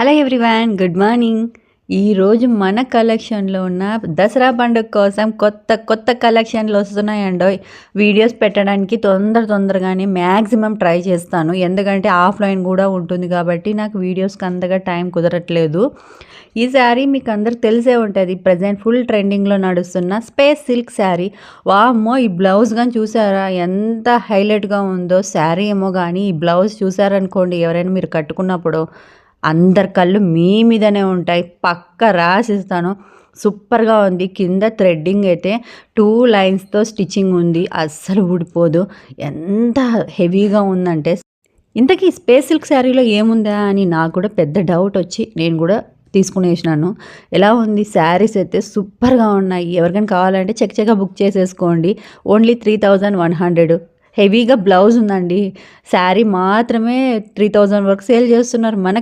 Hello everyone, good morning. ఈరోజు మన కలెక్షన్లో ఉన్న దసరా పండుగ కోసం కొత్త కొత్త కలెక్షన్లు వస్తున్నాయండోయ్. వీడియోస్ పెట్టడానికి తొందరగానే మ్యాక్సిమం ట్రై చేస్తాను, ఎందుకంటే ఆఫ్లైన్ కూడా ఉంటుంది కాబట్టి నాకు వీడియోస్కి అంతగా టైం కుదరట్లేదు. ఈ శారీ మీకు అందరికి తెలిసే ఉంటుంది, ప్రజెంట్ ఫుల్ ట్రెండింగ్లో నడుస్తున్న స్పేస్ సిల్క్ శారీ. వామ్మో, ఈ బ్లౌజ్ కానీ చూసారా ఎంత హైలైట్గా ఉందో. శారీ ఏమో కానీ ఈ బ్లౌజ్ చూసారనుకోండి ఎవరైనా మీరు కట్టుకున్నప్పుడు అందరి కళ్ళు మీ మీదనే ఉంటాయి. పక్క రాసిస్తాను. సూపర్గా ఉంది. కింద థ్రెడ్డింగ్ అయితే 2 లైన్స్తో స్టిచ్చింగ్ ఉంది, అస్సలు ఊడిపోదు. ఎంత హెవీగా ఉందంటే, ఇంతకీ స్పేస్ సిల్క్ శారీలో ఏముందా అని నాకు కూడా పెద్ద డౌట్ వచ్చి నేను కూడా తీసుకునేసినాను. ఎలా ఉంది, శారీస్ అయితే సూపర్గా ఉన్నాయి. ఎవరికైనా కావాలంటే చకచకా బుక్ చేసేసుకోండి. ఓన్లీ 3100. హెవీగా బ్లౌజ్ ఉందండి. శారీ మాత్రమే 3000 వరకు సేల్ చేస్తున్నారు. మన